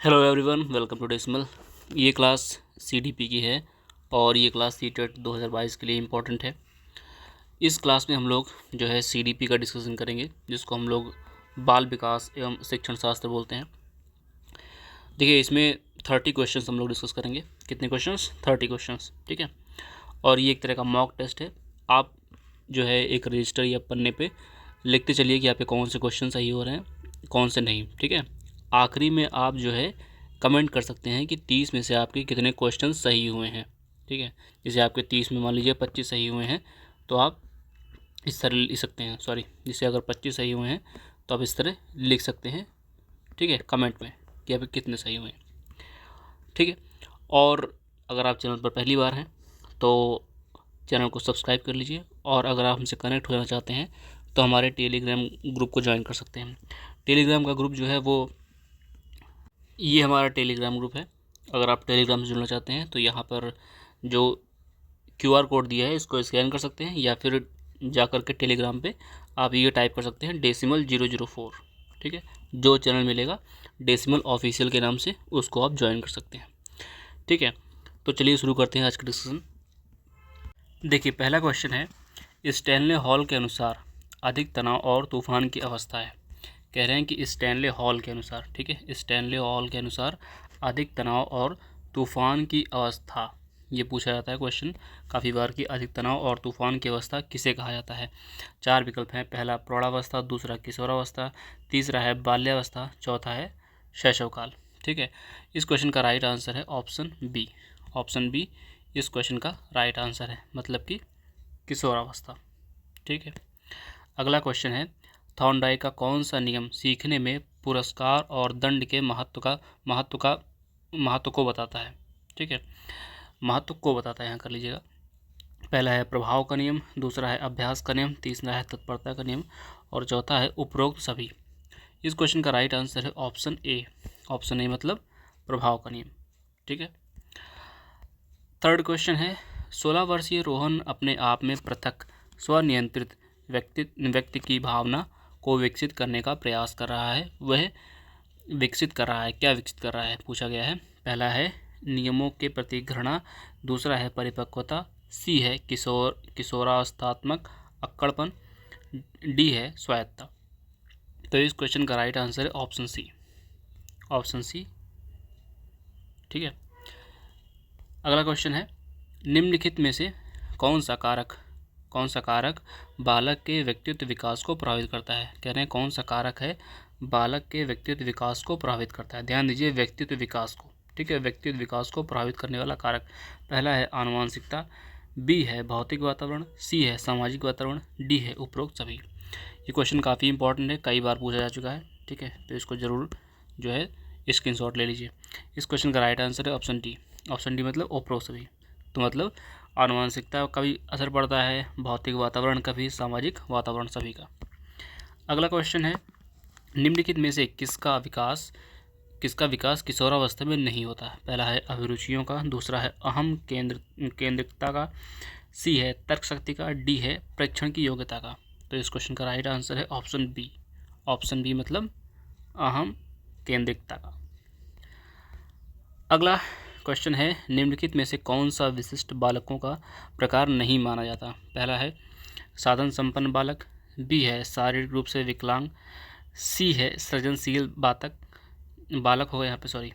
Hello everyone, welcome to decimal. ये class CDP की है और ये क्लास सीटेट 2022 के लिए इम्पोर्टेंट है। इस क्लास में हम लोग जो है सीडीपी का डिस्कशन करेंगे, जिसको हम लोग बाल विकास एवं शिक्षण शास्त्र बोलते हैं। देखिए, इसमें 30 क्वेश्चंस हम लोग डिस्कस करेंगे। कितने क्वेश्चंस? 30 क्वेश्चंस, ठीक है। और ये एक तरह का मॉक टेस्ट है। आप जो है एक रजिस्टर या पन्ने पे लिखते चलिए कि आपके कौन से क्वेश्चन सही हो रहे हैं, कौन से नहीं, ठीक है। आखिरी में आप जो है कमेंट कर सकते हैं कि 30 में से आपके कितने क्वेश्चन सही हुए हैं, ठीक है। जैसे आपके 30 में मान लीजिए 25 सही हुए हैं, तो आप इस तरह लिख सकते हैं, सॉरी, जैसे अगर 25 सही हुए हैं तो आप इस तरह लिख सकते हैं, ठीक है, कमेंट में कि आपके कितने सही हुए हैं, ठीक है। और अगर आप चैनल पर पहली बार हैं तो चैनल को सब्सक्राइब कर लीजिए, और अगर आप हमसे कनेक्ट होना चाहते हैं तो हमारे टेलीग्राम ग्रुप को ज्वाइन कर सकते हैं। टेलीग्राम का ग्रुप जो है वो ये हमारा टेलीग्राम ग्रुप है। अगर आप टेलीग्राम से जुड़ना चाहते हैं तो यहाँ पर जो क्यूआर कोड दिया है इसको स्कैन कर सकते हैं, या फिर जा कर के टेलीग्राम पे आप ये टाइप कर सकते हैं डेसिमल 004, ठीक है। जो चैनल मिलेगा डेसिमल ऑफिशियल के नाम से, उसको आप ज्वाइन कर सकते हैं, ठीक है। तो चलिए शुरू करते हैं आज का डिस्कशन। देखिए, पहला क्वेश्चन है, स्टैनले हॉल के अनुसार अधिक तनाव और तूफान की अवस्था है। कह रहे हैं कि स्टैनले हॉल के अनुसार, ठीक है, स्टैनले हॉल के अनुसार अधिक तनाव और तूफान की अवस्था, ये पूछा जाता है क्वेश्चन काफ़ी बार कि अधिक तनाव और तूफान की अवस्था किसे कहा जाता है। 4 विकल्प हैं। पहला प्रौढ़ावस्था, दूसरा किशोरावस्था, तीसरा है बाल्यावस्था, चौथा है शैशवकाल, ठीक है। इस क्वेश्चन का राइट आंसर है ऑप्शन बी। ऑप्शन बी इस क्वेश्चन का राइट आंसर है, मतलब कि किशोरावस्था, ठीक है। अगला क्वेश्चन है, थॉर्नडाइक का कौन सा नियम सीखने में पुरस्कार और दंड के महत्व को बताता है, ठीक है। महत्व को बताता है, यहाँ कर लीजिएगा। पहला है प्रभाव का नियम, दूसरा है अभ्यास का नियम, तीसरा है तत्परता का नियम, और चौथा है उपरोक्त सभी। इस क्वेश्चन का राइट आंसर है ऑप्शन ए। ऑप्शन ए मतलब प्रभाव का नियम, ठीक है। थर्ड क्वेश्चन है, 16 वर्षीय रोहन अपने आप में पृथक स्वनियंत्रित व्यक्ति की भावना को विकसित करने का प्रयास कर रहा है। वह विकसित कर रहा है, क्या विकसित कर रहा है पूछा गया है। पहला है नियमों के प्रति घृणा, दूसरा है परिपक्वता, सी है किशोरावस्थात्मक अक्कड़पन, डी है स्वायत्ता। तो इस क्वेश्चन का राइट आंसर है ऑप्शन सी। ऑप्शन सी, ठीक है। अगला क्वेश्चन है, निम्नलिखित में से कौन सा कारक बालक के व्यक्तित्व विकास को प्रभावित करता है। कह रहे हैं कौन सा कारक है बालक के व्यक्तित्व विकास को प्रभावित करता है। ध्यान दीजिए, व्यक्तित्व विकास को, ठीक है, व्यक्तित्व विकास को प्रभावित करने वाला कारक। पहला है आनुवंशिकता, बी है भौतिक वातावरण, सी है सामाजिक वातावरण, डी है उपरोक्त सभी। ये क्वेश्चन काफ़ी इंपॉर्टेंट है, कई बार पूछा जा चुका है, ठीक है, तो इसको ज़रूर जो है स्क्रीनशॉट ले लीजिए। इस क्वेश्चन का राइट आंसर है ऑप्शन डी। ऑप्शन डी मतलब उपरोक्त सभी, तो मतलब आनुवंशिकता का भी असर पड़ता है, भौतिक वातावरण का भी, सामाजिक वातावरण सभी का। अगला क्वेश्चन है, निम्नलिखित में से किसका विकास किशोरावस्था में नहीं होता है। पहला है अभिरुचियों का, दूसरा है अहम केंद्रिकता का, सी है तर्क शक्ति का, डी है प्रेक्षण की योग्यता का। तो इस क्वेश्चन का राइट आंसर है ऑप्शन बी। ऑप्शन बी मतलब अहम केंद्रिकता का। अगला क्वेश्चन है, निम्नलिखित में से कौन सा विशिष्ट बालकों का प्रकार नहीं माना जाता। पहला है साधन संपन्न बालक, बी है शारीरिक रूप से विकलांग, सी है सृजनशील बालक होगा, यहाँ पे सॉरी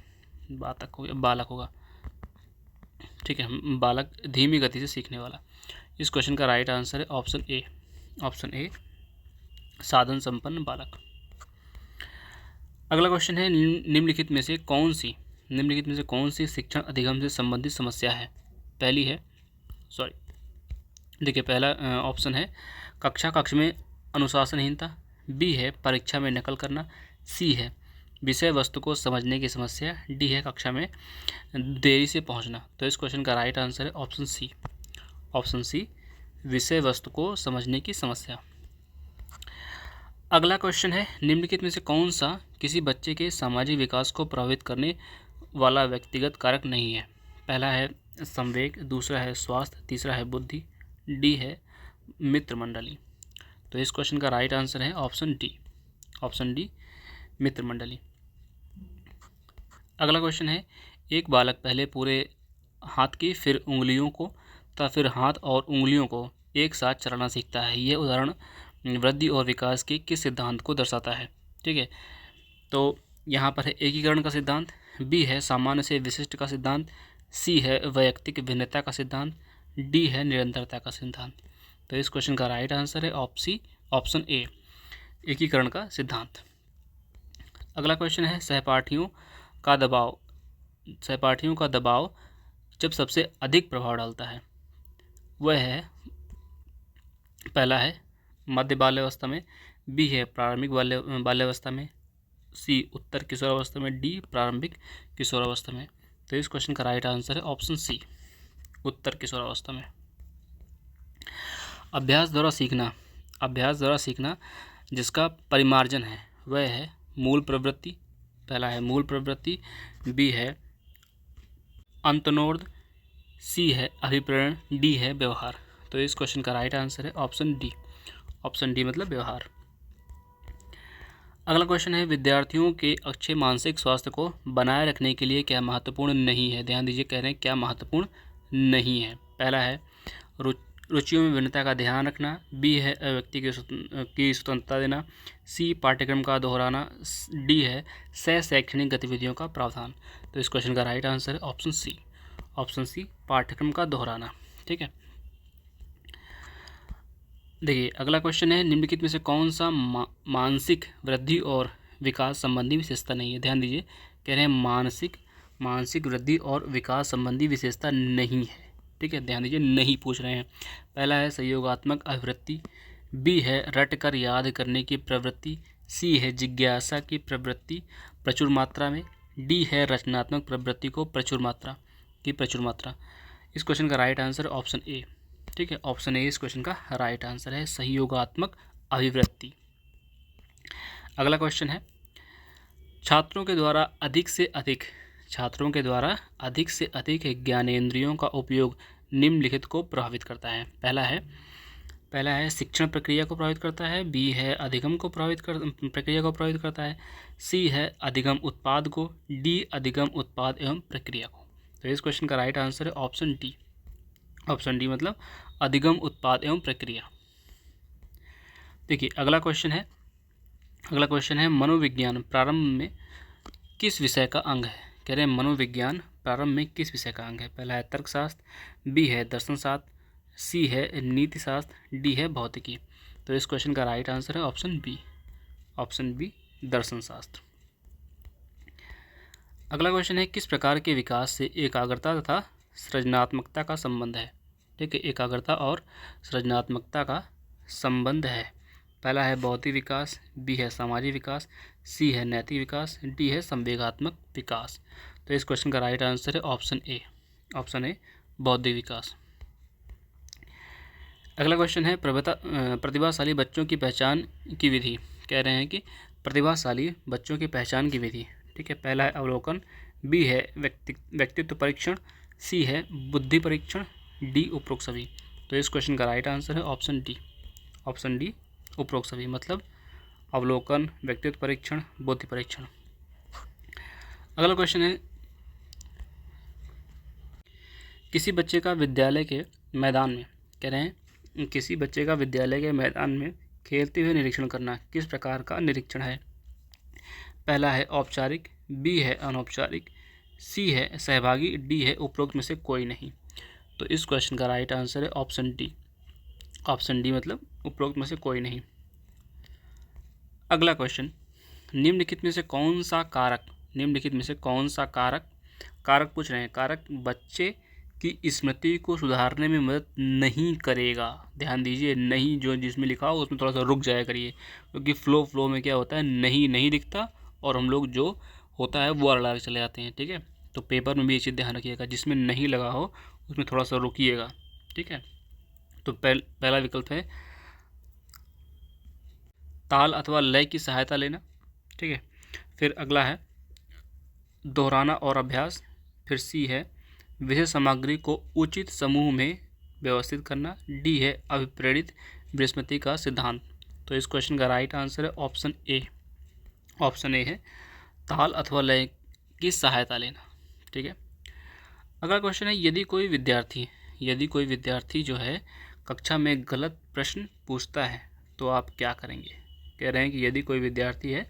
बालक होगा, ठीक है, बालक धीमी गति से सीखने वाला। इस क्वेश्चन का राइट आंसर है ऑप्शन ए। ऑप्शन ए साधन संपन्न बालक। अगला क्वेश्चन है, निम्नलिखित में से कौन सी शिक्षण अधिगम से संबंधित समस्या है। पहली है देखिए, पहला ऑप्शन है कक्ष में अनुशासनहीनता, बी है परीक्षा में नकल करना, सी है विषय वस्तु को समझने की समस्या, डी है कक्षा में देरी से पहुंचना। तो इस क्वेश्चन का राइट आंसर है ऑप्शन सी। ऑप्शन सी विषय वस्तु को समझने की समस्या। अगला क्वेश्चन है, निम्नलिखित में से कौन सा किसी बच्चे के सामाजिक विकास को प्रभावित करने वाला व्यक्तिगत कारक नहीं है। पहला है संवेग, दूसरा है स्वास्थ्य, तीसरा है बुद्धि, डी है मित्र मंडली। तो इस क्वेश्चन का राइट आंसर है ऑप्शन डी। ऑप्शन डी मित्र मंडली। अगला क्वेश्चन है, एक बालक पहले पूरे हाथ की, फिर उंगलियों को तथा फिर हाथ और उंगलियों को एक साथ चलाना सीखता है। यह उदाहरण वृद्धि और विकास के किस सिद्धांत को दर्शाता है? ठीक है, तो यहाँ पर है एकीकरण का सिद्धांत, बी है सामान्य से विशिष्ट का सिद्धांत, सी है वैयक्तिक भिन्नता का सिद्धांत, डी है निरंतरता का सिद्धांत। तो इस क्वेश्चन का राइट आंसर है ऑप्शन ए, एकीकरण का सिद्धांत। अगला क्वेश्चन है, सहपाठियों का दबाव जब सबसे अधिक प्रभाव डालता है, वह है, पहला है मध्य बाल्यावस्था में, बी है प्रारंभिक बाल्यावस्था में, सी उत्तर किशोरावस्था में, डी प्रारंभिक किशोरावस्था में। तो इस क्वेश्चन का राइट आंसर है ऑप्शन सी, उत्तर किशोरावस्था में। अभ्यास द्वारा सीखना जिसका परिमार्जन है, वह है मूल प्रवृत्ति, पहला है मूल प्रवृत्ति, बी है अंतर्नोद, सी है अभिप्रेरण, डी है व्यवहार। तो इस क्वेश्चन का राइट आंसर है ऑप्शन डी मतलब व्यवहार। अगला क्वेश्चन है, विद्यार्थियों के अच्छे मानसिक स्वास्थ्य को बनाए रखने के लिए क्या महत्वपूर्ण नहीं है? ध्यान दीजिए, कह रहे हैं क्या महत्वपूर्ण नहीं है। पहला है रुचियों में भिन्नता का ध्यान रखना, बी है व्यक्ति की स्वतंत्रता देना, सी पाठ्यक्रम का दोहराना, डी है शैक्षणिक गतिविधियों का प्रावधान। तो इस क्वेश्चन का राइट आंसर है ऑप्शन सी पाठ्यक्रम का दोहराना। ठीक है, देखिए अगला क्वेश्चन है, निम्नलिखित में से कौन सा मानसिक वृद्धि और विकास संबंधी विशेषता नहीं है? ध्यान दीजिए, कह रहे हैं मानसिक वृद्धि और विकास संबंधी विशेषता नहीं है। ठीक है, ध्यान दीजिए, नहीं पूछ रहे हैं। पहला है सहयोगात्मक अभिवृत्ति, बी है रटकर याद करने की प्रवृत्ति, सी है जिज्ञासा की प्रवृत्ति प्रचुर मात्रा में, डी है रचनात्मक प्रवृत्ति को प्रचुर मात्रा। इस क्वेश्चन का राइट आंसर ऑप्शन ए। ठीक है, ऑप्शन ए इस क्वेश्चन का राइट आंसर है, सहयोगात्मक अभिवृत्ति। अगला क्वेश्चन है, छात्रों के द्वारा अधिक से अधिक ज्ञानेंद्रियों का उपयोग निम्नलिखित को प्रभावित करता है। पहला है शिक्षण प्रक्रिया को प्रभावित करता है, बी है अधिगम प्रक्रिया को प्रभावित करता है, सी है अधिगम उत्पाद को, डी अधिगम उत्पाद एवं प्रक्रिया को। तो इस क्वेश्चन का राइट आंसर है ऑप्शन डी मतलब अधिगम उत्पाद एवं प्रक्रिया। देखिए अगला क्वेश्चन है मनोविज्ञान प्रारंभ में किस विषय का अंग है? कह रहे हैं मनोविज्ञान प्रारंभ में किस विषय का अंग है? पहला है तर्कशास्त्र, बी है दर्शन शास्त्र, सी है नीति शास्त्र, डी है भौतिकी। तो इस क्वेश्चन का राइट आंसर है ऑप्शन बी दर्शन शास्त्र। अगला क्वेश्चन है, किस प्रकार के विकास से एकाग्रता तथा सृजनात्मकता का संबंध है? ठीक है, एकाग्रता और सृजनात्मकता का संबंध है। पहला है बौद्धिक विकास, बी है सामाजिक विकास, सी है नैतिक विकास, डी है संवेगात्मक विकास। तो इस क्वेश्चन का राइट आंसर है ऑप्शन ए बौद्धिक विकास। अगला क्वेश्चन है, प्रतिभाशाली बच्चों की पहचान की विधि। कह रहे हैं कि प्रतिभाशाली बच्चों की पहचान की विधि। ठीक है, पहला है अवलोकन, बी है व्यक्तित्व परीक्षण, सी है बुद्धि परीक्षण, डी उपरोक्त सभी। तो इस क्वेश्चन का राइट आंसर है ऑप्शन डी उपरोक्त सभी मतलब अवलोकन, व्यक्तित्व परीक्षण, बुद्धि परीक्षण। अगला क्वेश्चन है, किसी बच्चे का विद्यालय के मैदान में, कह रहे हैं किसी बच्चे का विद्यालय के मैदान में खेलते हुए निरीक्षण करना किस प्रकार का निरीक्षण है? पहला है औपचारिक, बी है अनौपचारिक, सी है सहभागी, डी है उपरोक्त में से कोई नहीं। तो इस क्वेश्चन का राइट आंसर है ऑप्शन डी मतलब उपरोक्त में से कोई नहीं। अगला क्वेश्चन, निम्नलिखित में से कौन सा कारक पूछ रहे हैं, कारक बच्चे की स्मृति को सुधारने में मदद नहीं करेगा। ध्यान दीजिए, नहीं जो जिसमें लिखा हो उसमें थोड़ा सा रुक जाया करिए, क्योंकि फ्लो में क्या होता है, नहीं दिखता और हम लोग जो होता है वो अलग चले जाते हैं। ठीक है, तो पेपर में भी ये चीज़ ध्यान रखिएगा, जिसमें नहीं लगा हो उसमें थोड़ा सा रुकिएगा। ठीक है, तो पहला विकल्प है ताल अथवा लय की सहायता लेना। ठीक है, फिर अगला है दोहराना और अभ्यास, फिर सी है विषय सामग्री को उचित समूह में व्यवस्थित करना, डी है अभिप्रेरित विस्मृति का सिद्धांत। तो इस क्वेश्चन का राइट आंसर है ऑप्शन ए है ताल अथवा लय की सहायता लेना। ठीक है। अगला क्वेश्चन है, यदि कोई विद्यार्थी जो है कक्षा में गलत प्रश्न पूछता है तो आप क्या करेंगे। कह रहे हैं कि यदि कोई विद्यार्थी है,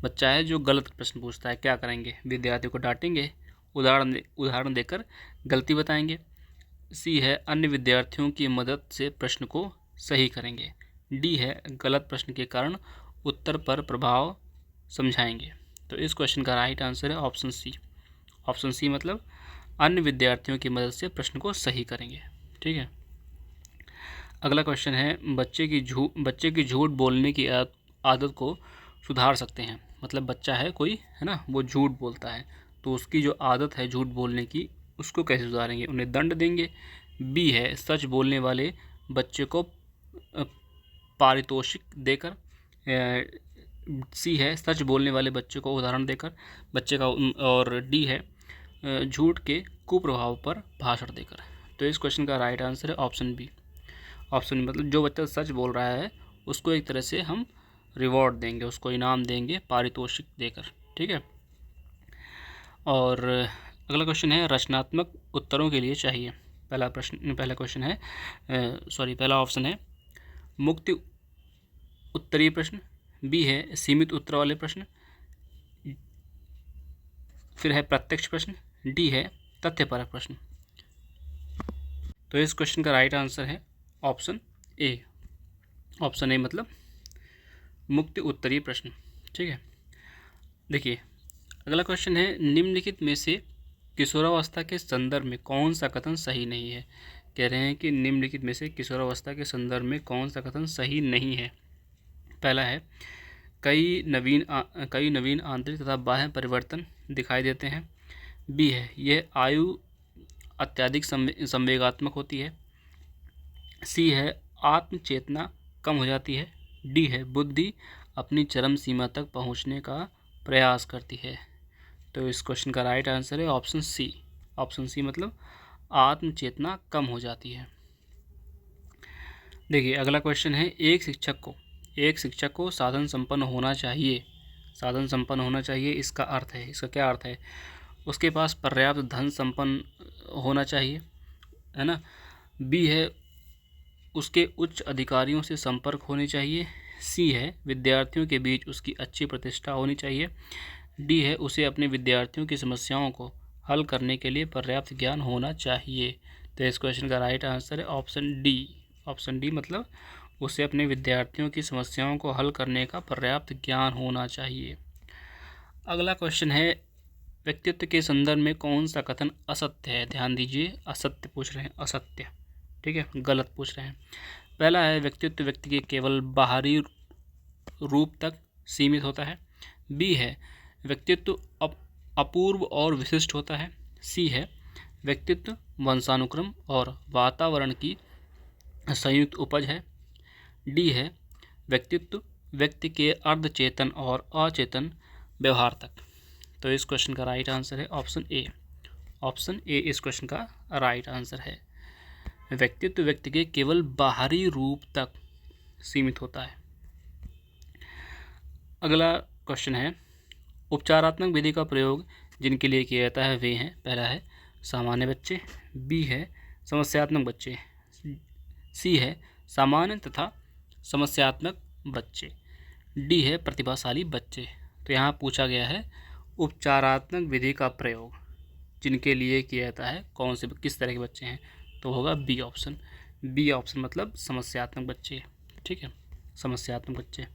बच्चा है जो गलत प्रश्न पूछता है, क्या करेंगे। विद्यार्थी को डांटेंगे, उदाहरण देकर गलती बताएंगे। सी है, अन्य विद्यार्थियों की मदद से प्रश्न को सही करेंगे। डी है, गलत प्रश्न के कारण उत्तर पर प्रभाव समझाएंगे। तो इस क्वेश्चन का राइट आंसर है ऑप्शन सी। ऑप्शन सी मतलब अन्य विद्यार्थियों की मदद से प्रश्न को सही करेंगे। ठीक है। अगला क्वेश्चन है, बच्चे की झूठ बोलने की आदत को सुधार सकते हैं। मतलब बच्चा है कोई, है ना, वो झूठ बोलता है, तो उसकी जो आदत है झूठ बोलने की, उसको कैसे सुधारेंगे। उन्हें दंड देंगे। बी है, सच बोलने वाले बच्चे को पारितोषिक देकर। सी है, सच बोलने वाले बच्चे को उदाहरण देकर बच्चे का। और डी है, झूठ के कुप्रभाव पर भाषण देकर। तो इस क्वेश्चन का राइट आंसर है ऑप्शन बी। ऑप्शन मतलब जो बच्चा सच बोल रहा है उसको एक तरह से हम रिवॉर्ड देंगे, उसको इनाम देंगे पारितोषिक देकर। ठीक है। और अगला क्वेश्चन है, रचनात्मक उत्तरों के लिए चाहिए। पहला ऑप्शन है मुक्त उत्तरीय प्रश्न। बी है सीमित उत्तर वाले प्रश्न। फिर है प्रत्यक्ष प्रश्न। डी है तथ्यपरक प्रश्न। तो इस क्वेश्चन का राइट आंसर है ऑप्शन ए। ऑप्शन ए मतलब मुक्त उत्तरीय प्रश्न। ठीक है। देखिए अगला क्वेश्चन है, निम्नलिखित में से किशोरावस्था के संदर्भ में कौन सा कथन सही नहीं है। कह रहे हैं कि निम्नलिखित में से किशोरावस्था के संदर्भ में कौन सा कथन सही नहीं है। पहला है, कई नवीन आंतरिक तथा बाह्य परिवर्तन दिखाई देते हैं। बी है, यह आयु अत्यधिक संवेगात्मक होती है। सी है, आत्मचेतना कम हो जाती है। डी है, बुद्धि अपनी चरम सीमा तक पहुंचने का प्रयास करती है। तो इस क्वेश्चन का राइट आंसर है ऑप्शन सी। ऑप्शन सी मतलब आत्मचेतना कम हो जाती है। देखिए अगला क्वेश्चन है, एक शिक्षक को साधन संपन्न होना चाहिए। साधन संपन्न होना चाहिए, इसका क्या अर्थ है। उसके पास पर्याप्त धन संपन्न होना चाहिए, है ना। बी है, उसके उच्च अधिकारियों से संपर्क होने चाहिए। सी है, विद्यार्थियों के बीच उसकी अच्छी प्रतिष्ठा होनी चाहिए। डी है, उसे अपने विद्यार्थियों की समस्याओं को हल करने के लिए पर्याप्त ज्ञान होना चाहिए। तो इस क्वेश्चन का राइट आंसर है ऑप्शन डी। ऑप्शन डी मतलब उसे अपने विद्यार्थियों की समस्याओं को हल करने का पर्याप्त ज्ञान होना चाहिए। अगला क्वेश्चन है, व्यक्तित्व के संदर्भ में कौन सा कथन असत्य है। ध्यान दीजिए, असत्य पूछ रहे हैं, असत्य। ठीक है, गलत पूछ रहे हैं। पहला है, व्यक्तित्व व्यक्ति के केवल बाहरी रूप तक सीमित होता है। बी है, व्यक्तित्व अपूर्व और विशिष्ट होता है। सी है, व्यक्तित्व वंशानुक्रम और वातावरण की संयुक्त उपज है। डी है, व्यक्तित्व व्यक्ति के अर्धचेतन और अचेतन व्यवहार तक। तो इस क्वेश्चन का राइट आंसर है ऑप्शन ए। ऑप्शन ए इस क्वेश्चन का राइट आंसर है। व्यक्तित्व व्यक्ति के केवल बाहरी रूप तक सीमित होता है। अगला क्वेश्चन है, उपचारात्मक विधि का प्रयोग जिनके लिए किया जाता है वे हैं। पहला है सामान्य बच्चे। बी है समस्यात्मक बच्चे। सी है सामान्य तथा समस्यात्मक बच्चे। डी है प्रतिभाशाली बच्चे। तो यहाँ पूछा गया है उपचारात्मक विधि का प्रयोग जिनके लिए किया जाता है किस तरह के बच्चे हैं, तो होगा बी ऑप्शन। बी ऑप्शन मतलब समस्यात्मक बच्चे। ठीक है, समस्यात्मक बच्चे।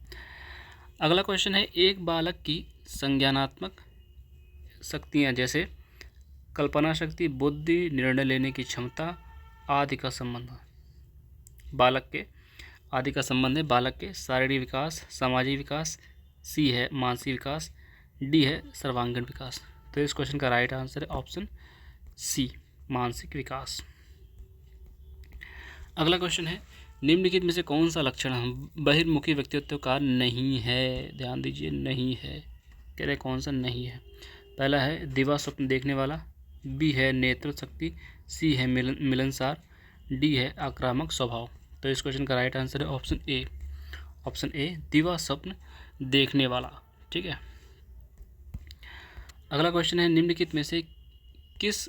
अगला क्वेश्चन है, एक बालक की संज्ञानात्मक शक्तियाँ जैसे कल्पना शक्ति, बुद्धि, निर्णय लेने की क्षमता आदि का संबंध है बालक के शारीरिक विकास, सामाजिक विकास। सी है मानसिक विकास। डी है सर्वांगीण विकास। तो इस क्वेश्चन का राइट आंसर है ऑप्शन सी, मानसिक विकास। अगला क्वेश्चन है, निम्नलिखित में से कौन सा लक्षण बहिर्मुखी व्यक्तित्व का नहीं है। ध्यान दीजिए, नहीं है, कह रहे कौन सा नहीं है। पहला है दिवा स्वप्न देखने वाला। बी है नेतृत्व शक्ति। सी है मिलनसार। डी है आक्रामक स्वभाव। तो इस क्वेश्चन का राइट आंसर है ऑप्शन ए। ऑप्शन ए दिवा स्वप्न देखने वाला। ठीक है। अगला क्वेश्चन है, निम्नलिखित में से किस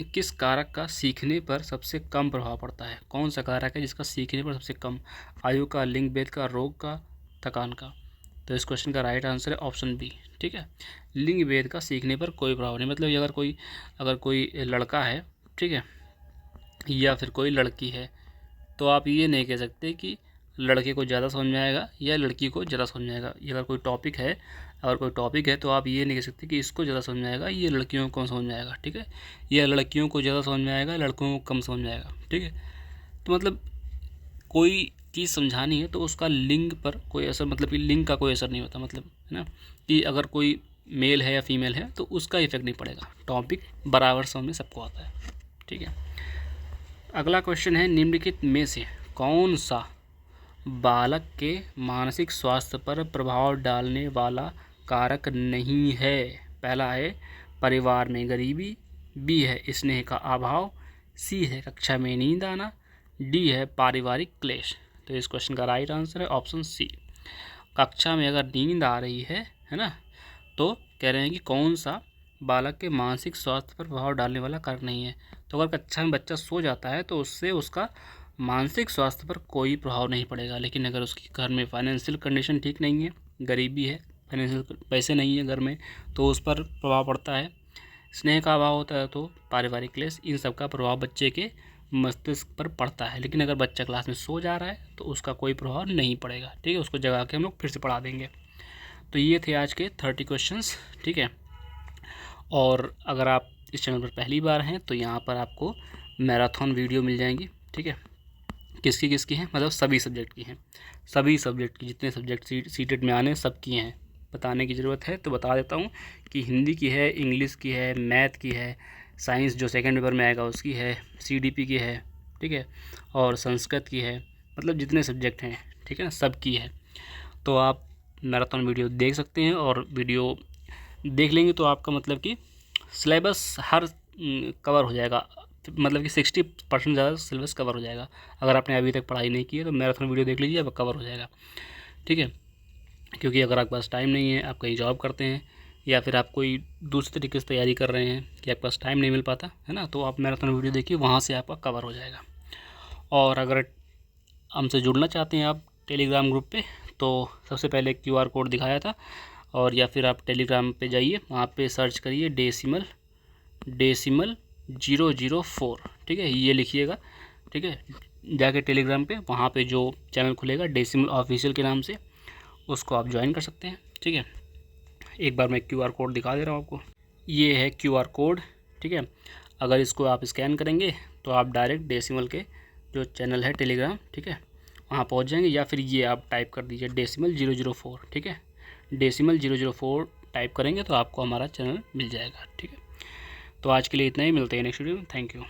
किस कारक का सीखने पर सबसे कम प्रभाव पड़ता है? कौन सा कारक है जिसका सीखने पर सबसे कम? आयु का, लिंग भेद का, रोग का, थकान का? तो इस क्वेश्चन का राइट आंसर है ऑप्शन बी। ठीक है, लिंग भेद का सीखने पर कोई प्रभाव नहीं। मतलब अगर कोई लड़का है, ठीक है, या फिर कोई लड़की है, तो आप ये नहीं कह सकते कि लड़के को ज़्यादा समझ में आएगा या लड़की को ज़्यादा समझ में आएगा। अगर कोई टॉपिक है तो आप ये नहीं कह सकते कि इसको ज़्यादा समझ में आएगा, ये लड़कियों को कम समझ में आएगा। ठीक है, या लड़कियों को ज़्यादा समझ में आएगा, लड़कों को कम समझ में आएगा। ठीक है, तो मतलब कोई चीज़ समझानी है तो उसका लिंग पर कोई असर, मतलब कि लिंग का कोई असर नहीं होता। मतलब है ना, कि अगर कोई मेल है या फीमेल है तो उसका इफेक्ट नहीं पड़ेगा। टॉपिक बराबर समझ में सबको आता है। ठीक है, अगला क्वेश्चन है, निम्नलिखित में से कौन सा बालक के मानसिक स्वास्थ्य पर प्रभाव डालने वाला कारक नहीं है? पहला है परिवार में गरीबी, बी है स्नेह का अभाव, सी है कक्षा में नींद आना, डी है पारिवारिक क्लेश। तो इस क्वेश्चन का राइट आंसर है ऑप्शन सी। कक्षा में अगर नींद आ रही है ना, तो कह रहे हैं कि कौन सा बालक के मानसिक स्वास्थ्य पर प्रभाव डालने वाला कारक नहीं है। तो अगर कक्षा में बच्चा सो जाता है तो उससे उसका मानसिक स्वास्थ्य पर कोई प्रभाव नहीं पड़ेगा। लेकिन अगर उसके घर में फाइनेंशियल कंडीशन ठीक नहीं है, गरीबी है, फाइनेंशियल पैसे नहीं है घर में, तो उस पर प्रभाव पड़ता है। स्नेह का अभाव होता है तो पारिवारिक क्लेश, इन सब का प्रभाव बच्चे के मस्तिष्क पर पड़ता है। लेकिन अगर बच्चा क्लास में सो जा रहा है तो उसका कोई प्रभाव नहीं पड़ेगा। ठीक है, उसको जगा के हम लोग फिर से पढ़ा देंगे। तो ये थे आज के 30 क्वेश्चंस। ठीक है, और अगर आप इस चैनल पर पहली बार हैं तो यहाँ पर आपको मैराथन वीडियो मिल जाएंगी। ठीक है, किसकी हैं, मतलब सभी सब्जेक्ट की हैं। सभी सब्जेक्ट की, जितने सब्जेक्ट सीटेट में आने सब की हैं। बताने की ज़रूरत है तो बता देता हूँ कि हिंदी की है, इंग्लिश की है, मैथ की है, साइंस जो सेकंड पेपर में आएगा उसकी है, सीडीपी की है, ठीक है, और संस्कृत की है। मतलब जितने सब्जेक्ट हैं, ठीक है ना, सब की है। तो आप मैराथन वीडियो देख सकते हैं, और वीडियो देख लेंगे तो आपका मतलब कि सिलेबस हर कवर हो जाएगा। मतलब कि 60% ज़्यादा सिलेबस कवर हो जाएगा। अगर आपने अभी तक पढ़ाई नहीं की है तो मैराथन वीडियो देख लीजिए, अब कवर हो जाएगा। ठीक है, क्योंकि अगर आपके पास टाइम नहीं है, आप कहीं जॉब करते हैं या फिर आप कोई दूसरे तरीके से तैयारी कर रहे हैं कि आपके पास टाइम नहीं मिल पाता है ना, तो आप मैराथन वीडियो देखिए, वहाँ से आपका कवर हो जाएगा। और अगर हमसे जुड़ना चाहते हैं आप टेलीग्राम ग्रुप पे, तो सबसे पहले QR कोड दिखाया था, और या फिर आप टेलीग्राम पे जाइए, वहाँ पे सर्च करिए डेसिमल 004। ठीक है, ये लिखिएगा। ठीक है, जाके टेलीग्राम पे, वहाँ पे जो चैनल खुलेगा डेसिमल ऑफिशियल के नाम से, उसको आप ज्वाइन कर सकते हैं। ठीक है, एक बार मैं QR कोड दिखा दे रहा हूँ आपको। ये है QR कोड। ठीक है, अगर इसको आप स्कैन करेंगे तो आप डायरेक्ट डेसिमल के जो चैनल है टेलीग्राम, ठीक है, वहाँ पहुँच जाएंगे। या फिर ये आप टाइप कर दीजिए डेसिमल 004। ठीक है, डेसिमल 004 टाइप करेंगे तो आपको हमारा चैनल मिल जाएगा। ठीक है, तो आज के लिए इतना ही, मिलते हैं नेक्स्ट वीडियो में। Thank you.